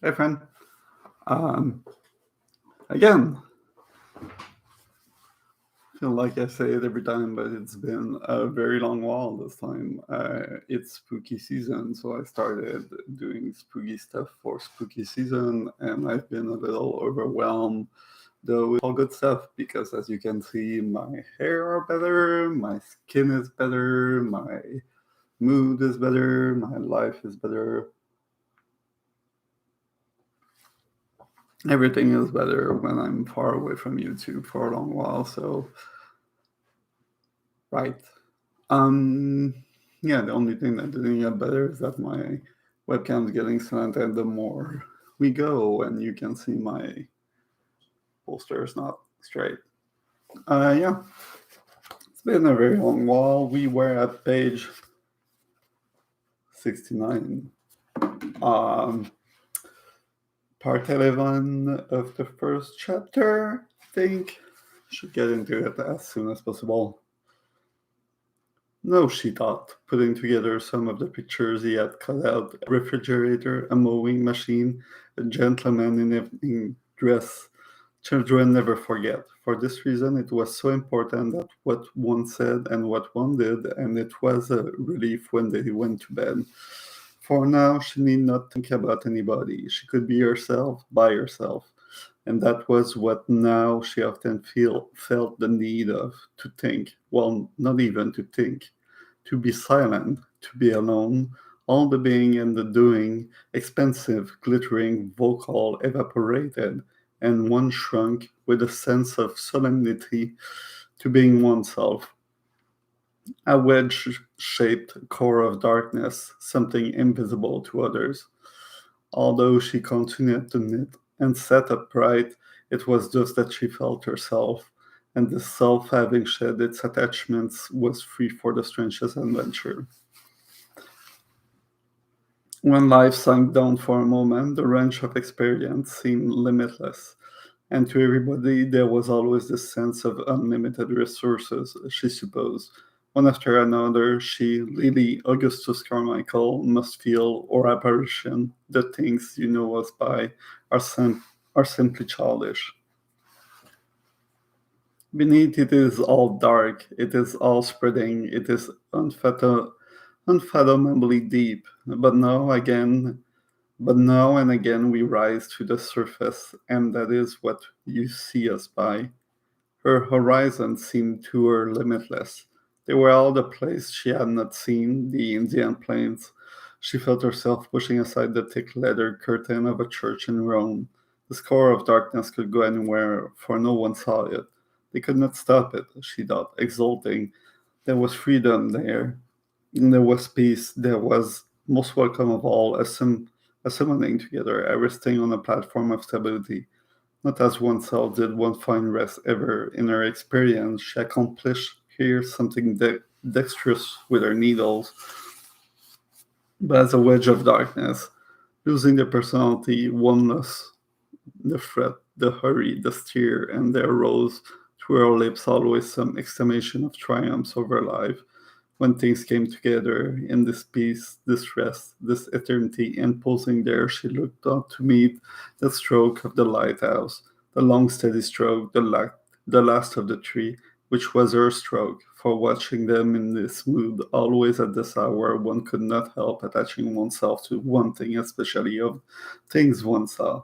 Hey, friend. Um, Again, feel like I say it every time, but it's been a very long while this time. It's spooky season, so I started doing spooky stuff for spooky season, and I've been a little overwhelmed, though it's all good stuff because, as you can see, my hair are better, my skin is better, my mood is better, my life is better. Everything is better when I'm far away from YouTube for a long while, so right. Um, yeah, the only thing that didn't get better is that my webcam's getting slanted the more we go, and you can see my poster is not straight. Yeah, it's been a very long while. We were at page 69. Um, Part 11 of the first chapter, I think. Should get into it as soon as possible. No, she thought, putting together some of the pictures he had cut out: a refrigerator, a mowing machine, a gentleman in evening dress. Children never forget. For this reason, it was so important that what one said and what one did, and it was a relief when they went to bed. For now, she need not think about anybody. She could be herself, by herself. And that was what now she often felt the need of, to think. Well, not even to think, to be silent, to be alone. All the being and the doing, expensive, glittering, vocal, evaporated, and one shrunk with a sense of solemnity to being oneself. A wedge shaped core of darkness, something invisible to others. Although she continued to knit and sat upright, it was just that she felt herself, and the self, having shed its attachments, was free for the strangest adventure. When life sunk down for a moment, the range of experience seemed limitless, and to everybody there was always this sense of unlimited resources, she supposed. One after another, she, Lily, Augustus Carmichael, must feel, or apparition, the things you know us by, are, are simply childish. Beneath it is all dark, it is all spreading, it is unfathomably deep. But now and again we rise to the surface, and that is what you see us by. Her horizons seemed to her limitless. They were all the place she had not seen, the Indian plains. She felt herself pushing aside the thick leather curtain of a church in Rome. The score of darkness could go anywhere, for no one saw it. They could not stop it, she thought, exulting. There was freedom there. And there was peace. There was, most welcome of all, a summoning together, everything on a platform of stability. Not as oneself did one find rest ever. In her experience, she accomplished here something dexterous with her needles, but as a wedge of darkness, losing the personality, one lost the fret, the hurry, the steer, and there rose to her lips always some exclamation of triumph over life. When things came together in this peace, this rest, this eternity, and pausing there, she looked out to meet the stroke of the lighthouse, the long steady stroke, the last of the three, which was her stroke. For watching them in this mood, always at this hour, one could not help attaching oneself to one thing, especially of things one saw.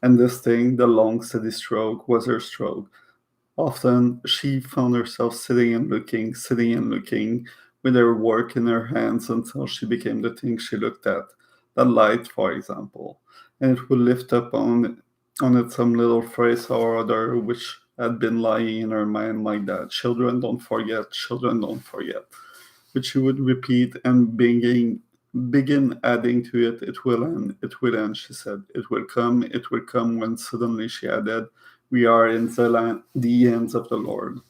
And this thing, the long steady stroke, was her stroke. Often she found herself sitting and looking, with her work in her hands until she became the thing she looked at. The light, for example. And it would lift up on it some little phrase or other which had been lying in her mind like that. Children don't forget. Which she would repeat and begin adding to it. It will end, she said. It will come, when suddenly she added, we are in the hands of the Lord.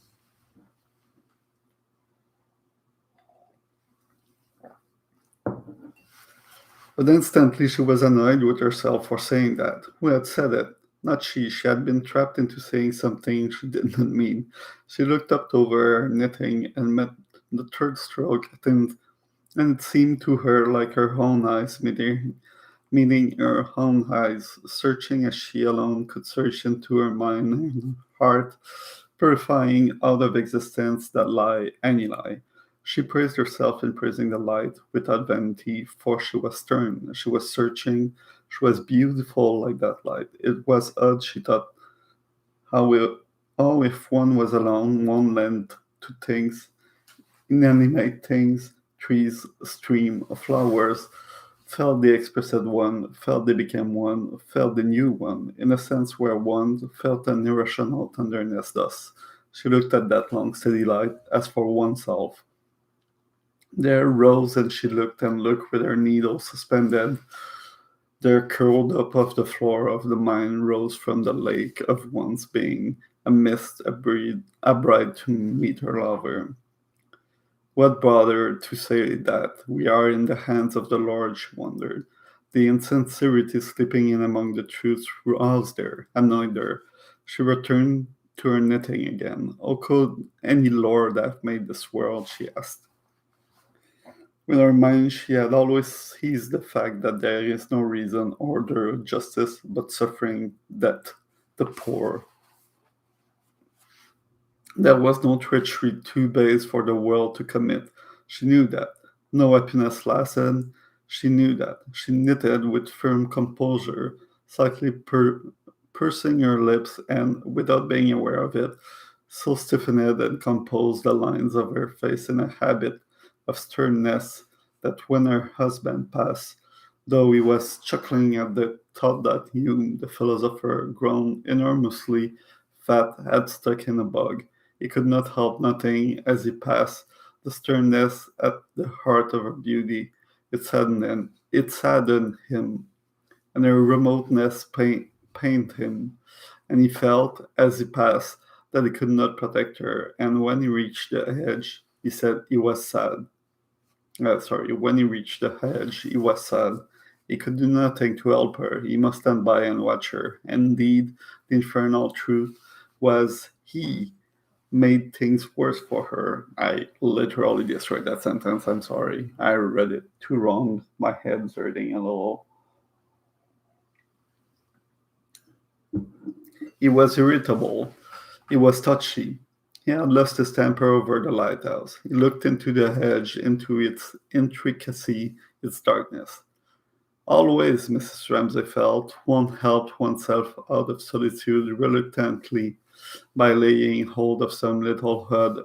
But instantly she was annoyed with herself for saying that. Who had said it? Not she. She had been trapped into saying something she did not mean. She looked up over her knitting and met the third stroke, and it seemed to her like her own eyes meeting her own eyes, searching as she alone could search into her mind and heart, purifying out of existence that lie, any lie. She praised herself in praising the light without vanity, for she was stern, she was searching, she was beautiful like that light. It was odd, she thought, how, will, how if one was alone, one lent to things, inanimate things, trees, stream, flowers, felt the expressed one, felt they became one, felt the new one, in a sense where one felt an irrational tenderness thus. She looked at that long steady light as for oneself. There rose and she looked and looked with her needle suspended. There curled up off the floor of the mind rose from the lake of one's being, a mist, a bride to meet her lover. What bother to say that we are in the hands of the Lord, she wondered. The insincerity slipping in among the truths roused her, annoyed her. She returned to her knitting again. Oh, could any Lord have made this world? She asked. With her mind, she had always seized the fact that there is no reason, order, justice, but suffering, death, the poor. There was no treachery too base for the world to commit. She knew that. No happiness lasted. She knew that. She knitted with firm composure, slightly pursing her lips, and, without being aware of it, so stiffened and composed the lines of her face in a habit of sternness that when her husband passed, though he was chuckling at the thought that Hume, the philosopher, grown enormously fat, had stuck in a bug, he could not help noting as he passed the sternness at the heart of her beauty. It saddened him, and her remoteness pained him, and he felt, as he passed, that he could not protect her. And when he reached the edge, he said he was sad. When he reached the hedge, he was sad. He could do nothing to help her. He must stand by and watch her. Indeed, the infernal truth was he made things worse for her. I literally destroyed that sentence. I'm sorry. I read it too wrong. My head's hurting a little. He was irritable. He was touchy. He had lost his temper over the lighthouse. He looked into the hedge, into its intricacy, its darkness. Always, Mrs. Ramsay felt, one helped oneself out of solitude reluctantly by laying hold of some little hud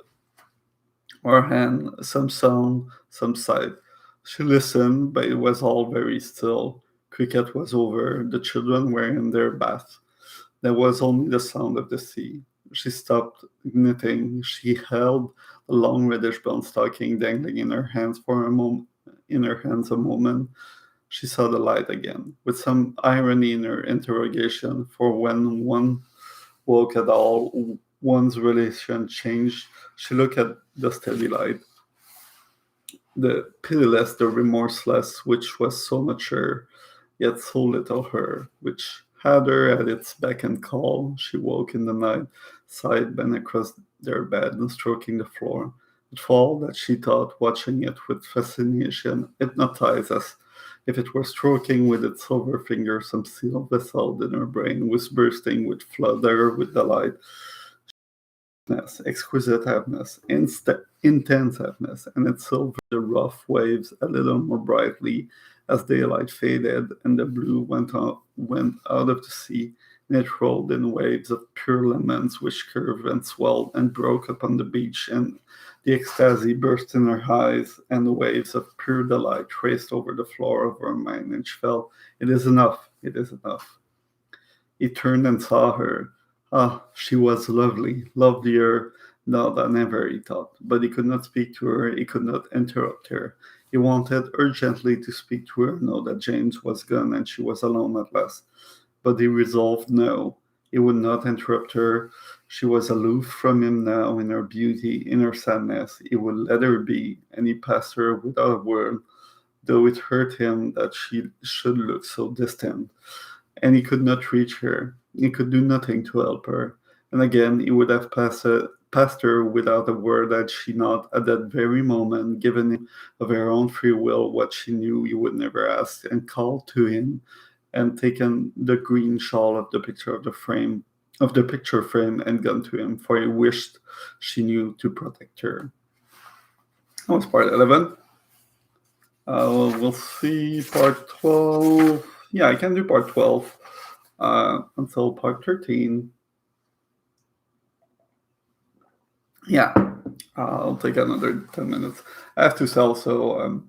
or hand, some sound, some sight. She listened, but it was all very still. Cricket was over. The children were in their bath. There was only the sound of the sea. She stopped knitting. She held the long reddish brown stocking dangling in her hands for a moment. In her hands a moment, she saw the light again, with some irony in her interrogation. For when one woke at all, one's relation changed. She looked at the steady light, the pitiless, the remorseless, which was so much her, yet so little her, which had her at its beck and call. She woke in the night, sighed, bent across their bed, and stroking the floor. It fall that she thought, watching it with fascination, hypnotized as if it were stroking with its silver finger some sealed vessel in her brain, was bursting with flutter with delight, exquisite happiness, intense happiness, and it silvered the rough waves a little more brightly as daylight faded and the blue went out of the sea, and it rolled in waves of pure laments which curved and swelled and broke upon the beach, and the ecstasy burst in her eyes, and the waves of pure delight raced over the floor of her mind, and she felt, it is enough, it is enough. He turned and saw her. Ah, she was lovely, lovelier now than ever, he thought. But he could not speak to her, he could not interrupt her. He wanted urgently to speak to her now that James was gone and she was alone at last. But he resolved no, he would not interrupt her. She was aloof from him now in her beauty, in her sadness. He would let her be, and he passed her without a word, though it hurt him that she should look so distant, and he could not reach her. He could do nothing to help her. And again, he would have passed past her without a word had she not, at that very moment, given him of her own free will what she knew he would never ask, and called to him, and taken the green shawl of the picture frame and gone to him, for he wished she knew to protect her. That was part 11. We'll see part 12. Yeah, I can do part 12 until part 13. Yeah, I'll take another 10 minutes. I have to sell, so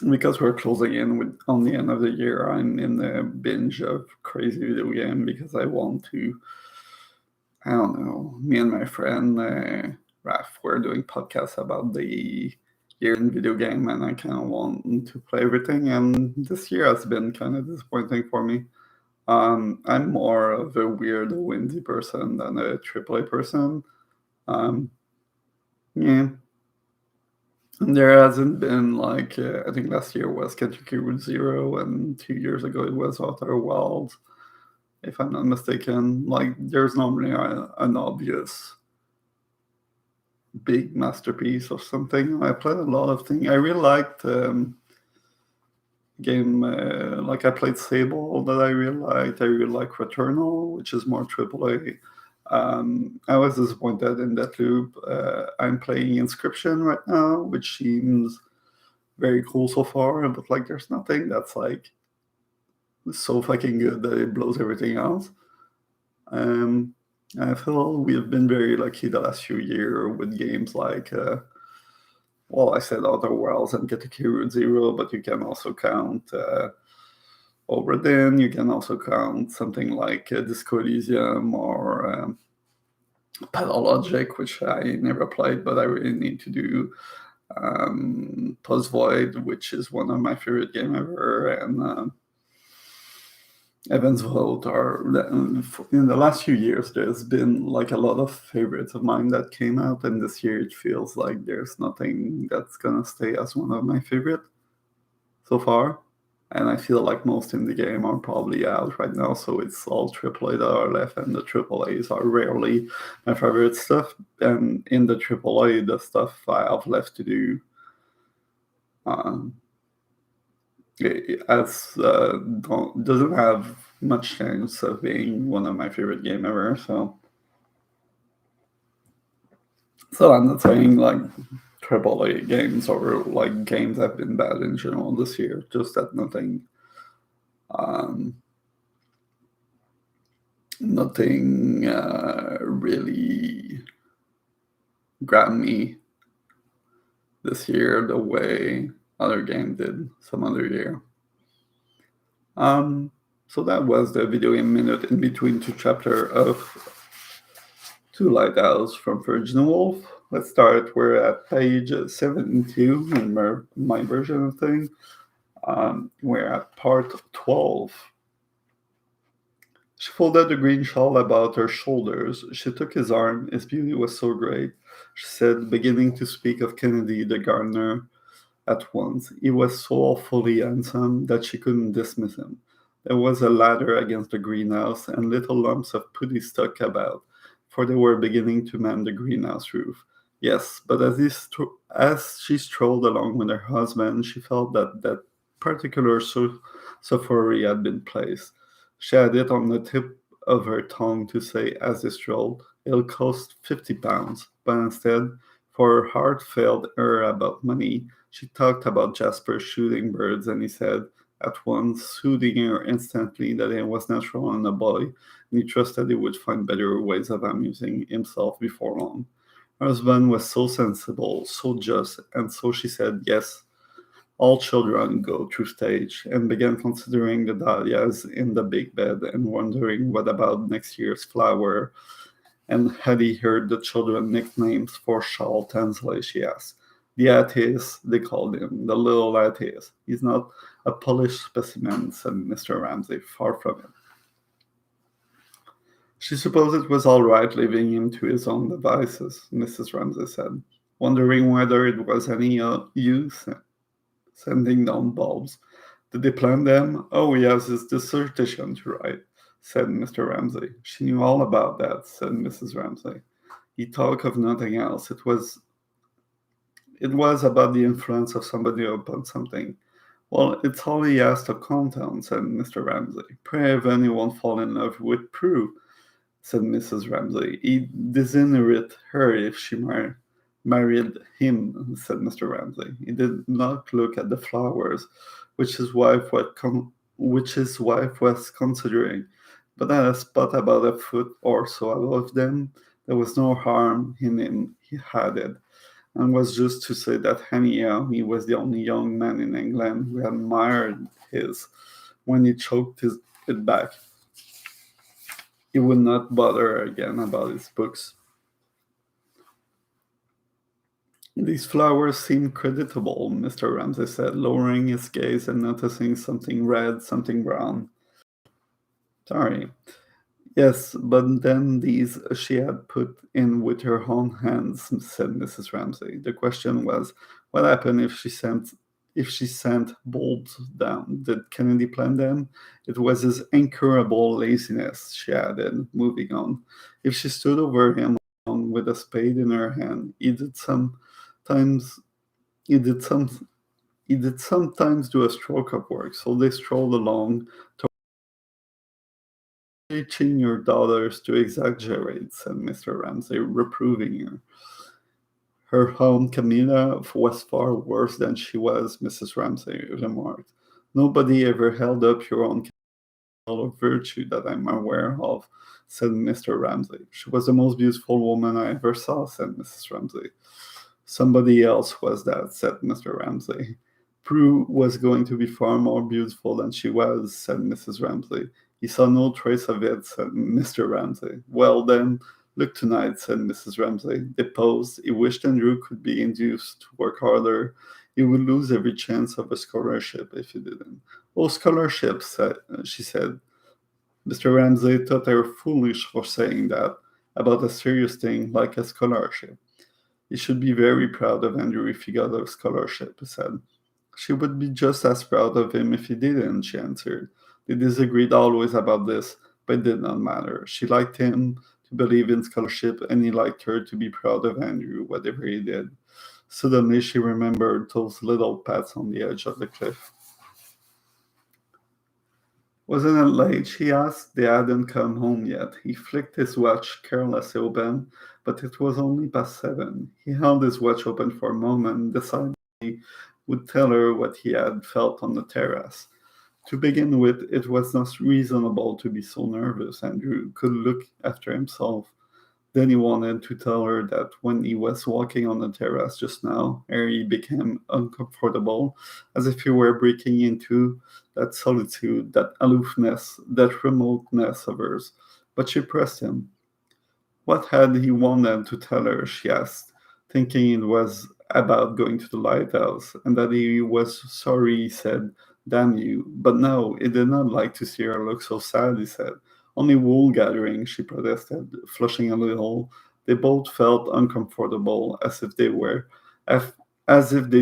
because we're closing in on the end of the year, I'm in the binge of crazy video game because I want to, I don't know, me and my friend Raph, we're doing podcasts about the year in video game, and I kind of want to play everything, and this year has been kind of disappointing for me. I'm more of a weird indie person than a AAA person. Yeah. And there hasn't been like I think last year was Kentucky Route Zero, and 2 years ago it was Outer Wilds, if I'm not mistaken. Like there's normally an obvious big masterpiece or something. I played a lot of things. I really liked game like I played Sable that I really liked. I really like Returnal, which is more AAA. I was disappointed in Deathloop. I'm playing Inscription right now, which seems very cool so far, but like there's nothing that's like so fucking good that it blows everything else. I feel we've been very lucky the last few years with games like well, I said Outer Worlds and Kentucky Route Zero, but you can also count Overdin, you can also count something like Disco Elysium or Pathologic, which I never played, but I really need to do. Post Void, which is one of my favorite game ever, and Evans Vote. In the last few years, there's been like a lot of favorites of mine that came out, and this year it feels like there's nothing that's gonna stay as one of my favorite so far. And I feel like most in the game are probably out right now, so it's all AAA that are left, and the AAAs are rarely my favorite stuff. And in the AAA, the stuff I have left to do doesn't have much chance of being one of my favorite game ever. So I'm not saying like AAA games or like games have been bad in general this year. Just that nothing really grabbed me this year the way other game did some other year. So that was the video game minute in between two chapters of To Lighthouse from Virgin Woolf. Let's start. We're at page 72 in my version of things. We're at part 12. She folded the green shawl about her shoulders. She took his arm. His beauty was so great, she said, beginning to speak of Kennedy the gardener at once. He was so awfully handsome that she couldn't dismiss him. There was a ladder against the greenhouse, and little lumps of putty stuck about, for they were beginning to man the greenhouse roof. Yes, but as she strolled along with her husband, she felt that particular sophory had been placed. She had it on the tip of her tongue to say as they strolled, "It'll cost £50," but instead, for her heart failed her about money, she talked about Jasper shooting birds, and he said, at once, soothing her instantly, that it was natural in a boy, and he trusted he would find better ways of amusing himself before long. Her husband was so sensible, so just, and so she said, yes, all children go through stage, and began considering the dahlias in the big bed and wondering what about next year's flower. And had he heard the children nicknames for Charles Tansley, she asked. The atheist, they called him, the little atheist. He's not a polished specimen, said Mr. Ramsay, far from it. She supposed it was all right leaving him to his own devices, Mrs. Ramsay said, wondering whether it was any use sending down bulbs. Did they plant them? Oh, he has his dissertation to write, said Mr. Ramsay. She knew all about that, said Mrs. Ramsay. He talked of nothing else. It was about the influence of somebody upon something. Well, it's all he has to count on, said Mr. Ramsay. Pray heaven he won't fall in love with Prue, said Mrs. Ramsay. He'd disinherit her if she married him, said Mr. Ramsay. He did not look at the flowers, which his wife was considering, but at a spot about a foot or so above them. There was no harm in him, he added, and was just to say that anyhow he was the only young man in England who admired his. When he it back, he would not bother again about his books. These flowers seem creditable, Mr. Ramsay said, lowering his gaze and noticing something red, something brown. Sorry. Yes, but then these she had put in with her own hands, said Mrs. Ramsay. The question was, what happened if she sent bulbs down? Did Kennedy plant them? It was his incurable laziness, she added, moving on. If she stood over him alone with a spade in her hand, times he did sometimes do a stroke of work, so they strolled along, teaching your daughters to exaggerate, said Mr. Ramsay, reproving her. Her home, Camilla, was far worse than she was, Mrs. Ramsay remarked. Nobody ever held up your own candle of virtue that I'm aware of, said Mr. Ramsay. She was the most beautiful woman I ever saw, said Mrs. Ramsay. Somebody else was that, said Mr. Ramsay. Prue was going to be far more beautiful than she was, said Mrs. Ramsay. He saw no trace of it, said Mr. Ramsay. Well, then, look tonight, said Mrs. Ramsay. They paused. He wished Andrew could be induced to work harder. He would lose every chance of a scholarship if he didn't. Oh, scholarships, she said. Mr. Ramsay thought they were foolish for saying that about a serious thing like a scholarship. You should be very proud of Andrew if he got a scholarship, he said. She would be just as proud of him if he didn't, she answered. They disagreed always about this, but it did not matter. She liked him to believe in scholarship, and he liked her to be proud of Andrew, whatever he did. Suddenly she remembered those little pats on the edge of the cliff. Wasn't it late? She asked. They hadn't come home yet. He flicked his watch carelessly open, but it was only past 7. He held his watch open for a moment, deciding he would tell her what he had felt on the terrace. To begin with, it was not reasonable to be so nervous. Andrew could look after himself. Then he wanted to tell her that when he was walking on the terrace just now, Harry became uncomfortable, as if he were breaking into that solitude, that aloofness, that remoteness of hers. But she pressed him. What had he wanted to tell her, she asked, thinking it was about going to the lighthouse, and that he was sorry, he said, damn you. But no, he did not like to see her look so sad, he said. Only wool gathering, she protested, flushing a little. They both felt uncomfortable, as if they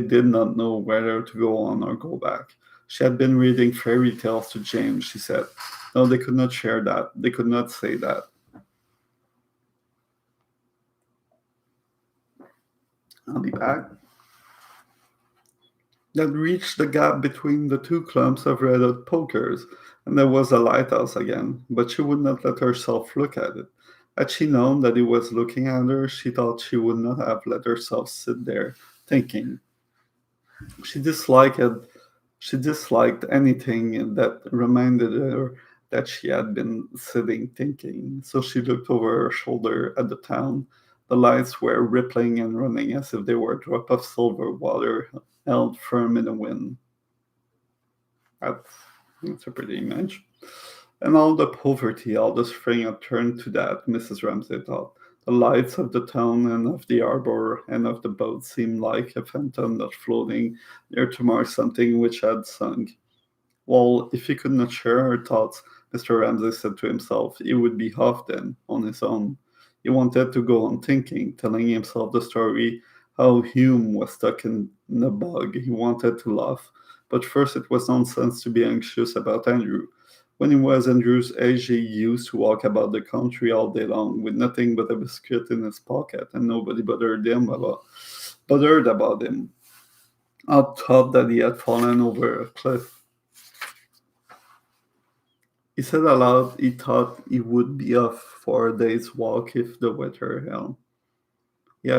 did not know whether to go on or go back. She had been reading fairy tales to James, she said. No, they could not share that. They could not say that. I'll be back. That reached the gap between the two clumps of red-hot pokers, and there was a lighthouse again, but she would not let herself look at it. Had she known that he was looking at her, she thought she would not have let herself sit there thinking. She disliked it. She disliked anything that reminded her that she had been sitting thinking. So she looked over her shoulder at the town. The lights were rippling and running as if they were a drop of silver water held firm in the wind. That's a pretty image. And all the poverty, all the spring had turned to that, Mrs. Ramsay thought. The lights of the town and of the arbor and of the boat seemed like a phantom that floating near to mark something which had sunk. Well, if he could not share her thoughts, Mr. Ramsay said to himself, he would be off then, on his own. He wanted to go on thinking, telling himself the story, how Hume was stuck in the bog. He wanted to laugh. But first it was nonsense to be anxious about Andrew. When he was Andrew's age, he used to walk about the country all day long with nothing but a biscuit in his pocket, and nobody bothered about him. I thought that he had fallen over a cliff. He said aloud he thought he would be off for a day's walk if the weather held. He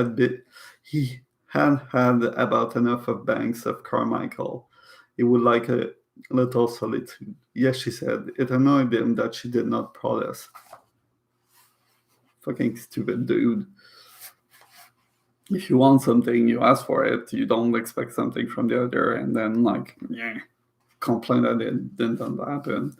had had about enough of Banks of Carmichael. He would like a little solitude. Yes, she said. It annoyed him that she did not protest. Fucking stupid dude. If you want something, you ask for it. You don't expect something from the other and then, complain that it didn't happen.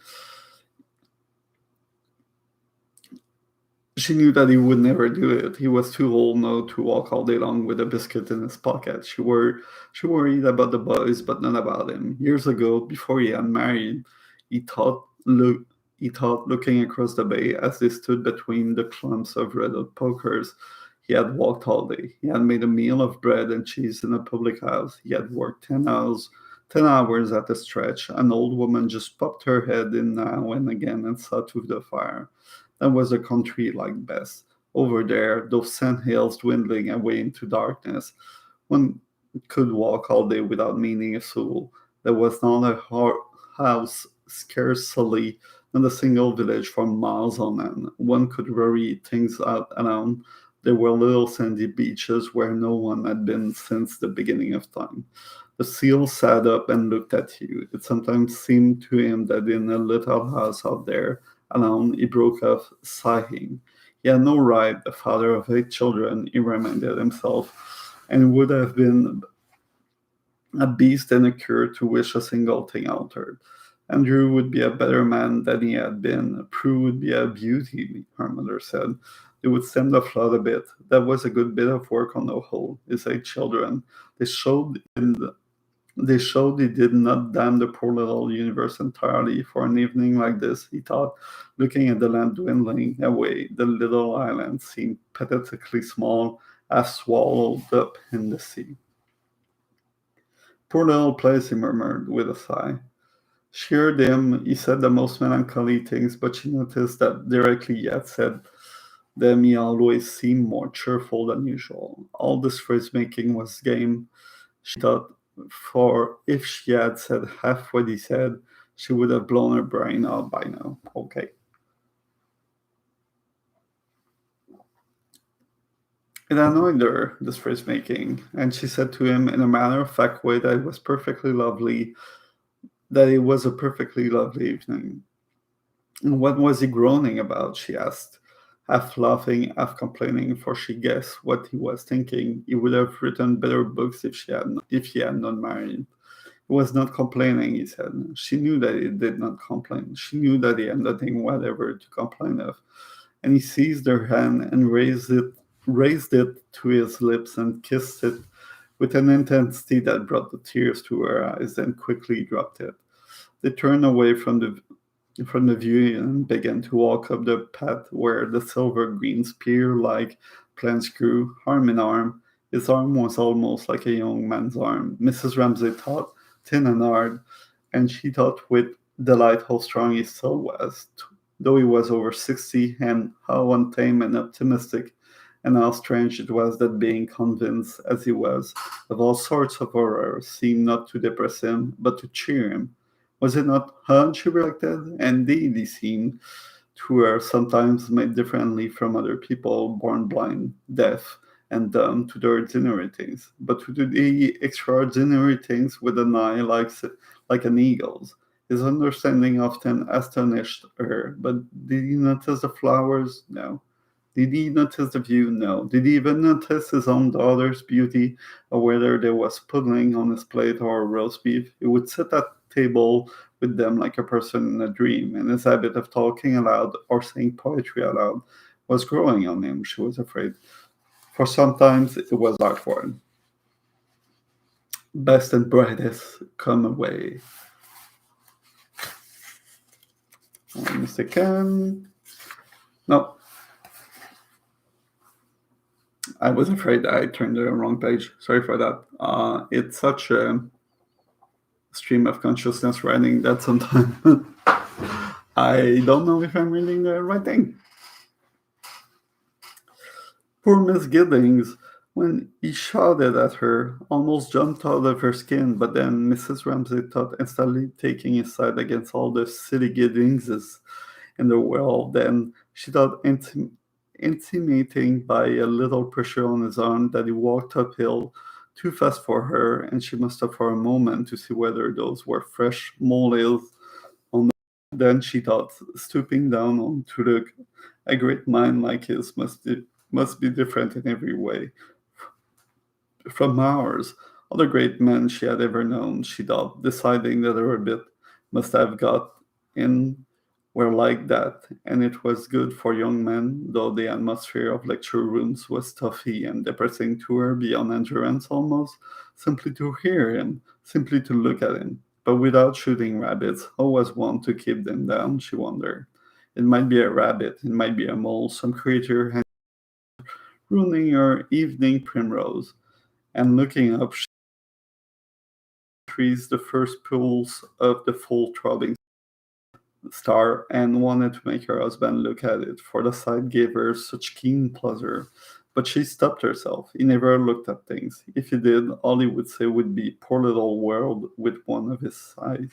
She knew that he would never do it. He was too old now to walk all day long with a biscuit in his pocket. She worried about the boys, but not about him. Years ago, before he had married, he thought looking across the bay as they stood between the clumps of red-hot pokers. He had walked all day. He had made a meal of bread and cheese in a public house. He had worked 10 hours at a stretch. An old woman just popped her head in now and again and sat with the fire. That was the country like best. Over there, those sand hills dwindling away into darkness. One could walk all day without meeting a soul. There was not a house, scarcely not a single village for miles on end. One could worry things out alone. There were little sandy beaches where no one had been since the beginning of time. The seal sat up and looked at you. It sometimes seemed to him that in a little house out there, alone, he broke off, sighing. He had no right, the father of 8 children, he reminded himself, and would have been a beast and a cur to wish a single thing altered. Andrew would be a better man than he had been. Prue would be a beauty, her mother said. They would stem the flood a bit. That was a good bit of work on the whole. His 8 children. They showed he did not damn the poor little universe entirely for an evening like this, he thought, looking at the land dwindling away. The little island seemed pathetically small, as swallowed up in the sea. Poor little place, he murmured with a sigh. She heard him. He said the most melancholy things, but she noticed that directly he had said them he always seemed more cheerful than usual. All this phrase-making was game, she thought, for if she had said half what he said, she would have blown her brain out by now. Okay. It annoyed her, this phrase-making, and she said to him in a matter-of-fact way that it was a perfectly lovely evening. And what was he groaning about, she asked, half laughing, half complaining, for she guessed what he was thinking. He would have written better books if he had not married. He was not complaining, he said. She knew that he did not complain. She knew that he had nothing whatever to complain of. And he seized her hand and raised it to his lips and kissed it with an intensity that brought the tears to her eyes, then quickly dropped it. They turned away from the view and began to walk up the path where the silver-green spear-like plants grew, arm in arm. His arm was almost like a young man's arm. Mrs. Ramsay thought, thin and hard, and she thought with delight how strong he still was, though he was over 60, and how untamed and optimistic, and how strange it was that being convinced, as he was, of all sorts of horrors seemed not to depress him, but to cheer him. Was it not odd, she reflected? Indeed, he seemed to her sometimes made differently from other people, born blind, deaf, and dumb to the ordinary things, but to do the extraordinary things with an eye like an eagle's. His understanding often astonished her, but did he notice the flowers? No. Did he notice the view? No. Did he even notice his own daughter's beauty, or whether there was pudding on his plate or roast beef? He would sit at table with them like a person in a dream, and his habit of talking aloud or saying poetry aloud was growing on him, she was afraid. For sometimes it was awkward. Best and brightest come away. 1 second. No. I was afraid I turned the wrong page. Sorry for that. It's such a stream of consciousness writing that sometimes I don't know if I'm reading the right thing. Poor Miss Giddings, when he shouted at her, almost jumped out of her skin, but then Mrs. Ramsay thought instantly taking his side against all the silly Giddingses in the world. Then she thought intimating by a little pressure on his arm that he walked uphill too fast for her, and she must stop for a moment to see whether those were fresh molehills on the. Then she thought, stooping down onto the a great mind like his must be different in every way from ours. Other great men she had ever known, she thought, deciding that her bit must have got in, were like that, and it was good for young men, though the atmosphere of lecture rooms was stuffy and depressing to her beyond endurance almost, simply to hear him, simply to look at him. But without shooting rabbits, how was one to keep them down, she wondered. It might be a rabbit, it might be a mole, some creature ruining her evening primrose. And looking up, she traced the first pulse of the full throbbing star and wanted to make her husband look at it, for the sight gave her such keen pleasure. But she stopped herself. He never looked at things. If he did, all he would say would be, "Poor little world," with one of his eyes.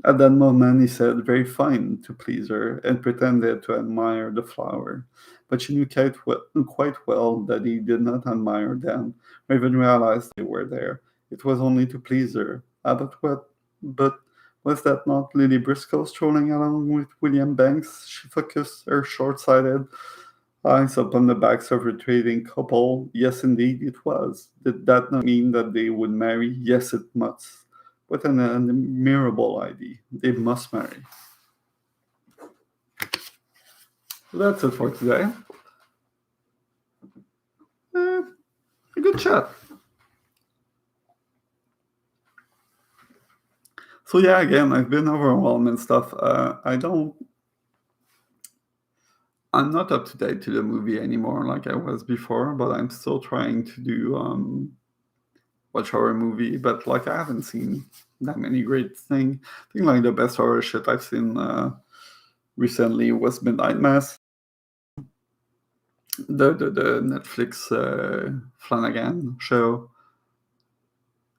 At that moment he said, "Very fine," to please her, and pretended to admire the flower. But she knew quite well that he did not admire them, or even realize they were there. It was only to please her. But what? But was that not Lily Briscoe strolling along with William Banks? She focused her short-sighted eyes upon the backs of retreating couple. Yes, indeed, it was. Did that not mean that they would marry? Yes, it must. What an admirable idea. They must marry. So that's it for today. Eh, a good chat. So yeah, again, I've been overwhelmed and stuff. I'm not up to date to the movie anymore like I was before, but I'm still trying to do watch horror movie. But like I haven't seen that many great things. I think like the best horror shit I've seen recently was Midnight Mass, the Netflix Flanagan show.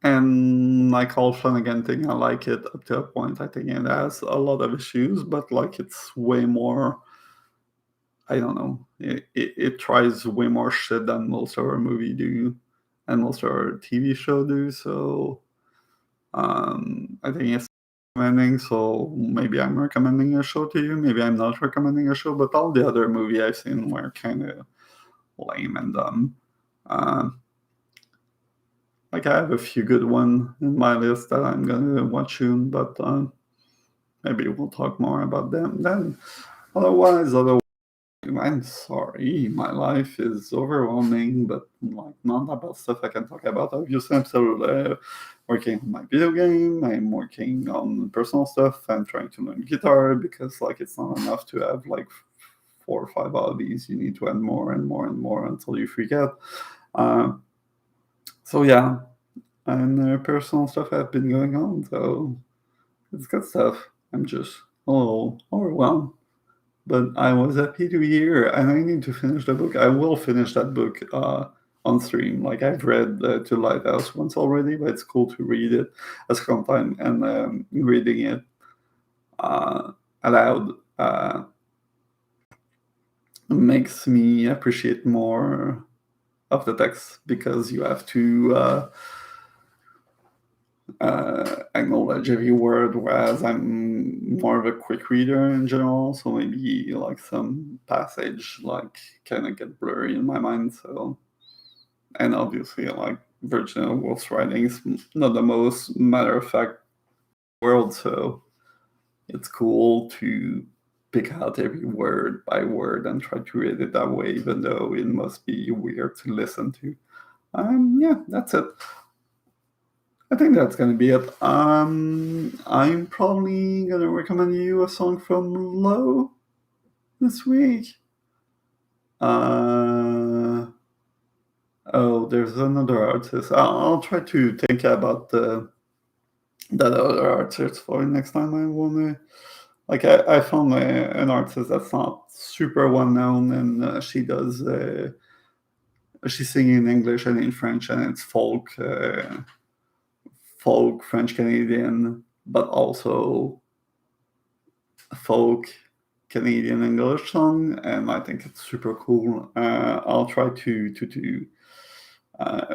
And like all Flanagan thing, I like it up to a point. I think it has a lot of issues, but like it's way more. I don't know. It tries way more shit than most horror movie do, and most horror TV show do. So I think it's recommending. So maybe I'm recommending a show to you. Maybe I'm not recommending a show. But all the other movie I've seen were kind of lame and dumb. Uh, like I have a few good one in my list that I'm gonna watch soon, but maybe we'll talk more about them then. Otherwise, I'm sorry, my life is overwhelming, but like not about stuff I can talk about. Obviously, I'm still working on my video game. I'm working on personal stuff. I'm trying to learn guitar because like it's not enough to have like 4 or 5 hobbies. You need to add more and more and more until you freak out. Uh, so yeah, and personal stuff have been going on. So it's good stuff. I'm just a little overwhelmed. But I was happy to hear, and I need to finish the book. I will finish that book on stream. Like I've read to Lighthouse once already, but it's cool to read it a second time, and reading it aloud makes me appreciate more of the text because you have to acknowledge every word, whereas I'm more of a quick reader in general, so maybe like some passage like kind of get blurry in my mind. So, and obviously like Virginia Woolf's writing is not the most matter of fact world, so it's cool to pick out every word by word and try to read it that way, even though it must be weird to listen to. Yeah, that's it. I think that's gonna be it. I'm probably gonna recommend you a song from Low this week. Oh, there's another artist. I'll try to think about that other artist for next time I wanna Like I found an artist that's not super well known, and she's singing in English and in French, and it's folk French Canadian, but also a folk Canadian English song, and I think it's super cool. I'll try to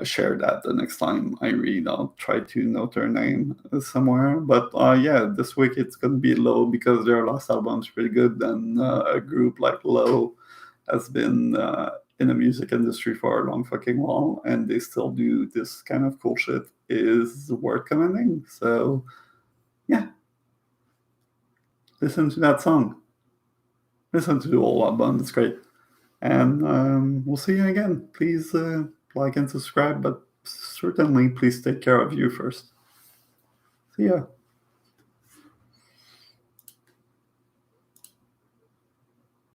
share that the next time I read. I'll try to note her name somewhere. But yeah, this week it's gonna be Low because their last album's pretty good, and a group like Low has been in the music industry for a long fucking while, and they still do this kind of cool shit. Is worth commending. So yeah, listen to that song. Listen to the whole album. It's great. And we'll see you again. Please like and subscribe, but certainly please take care of you first. See ya.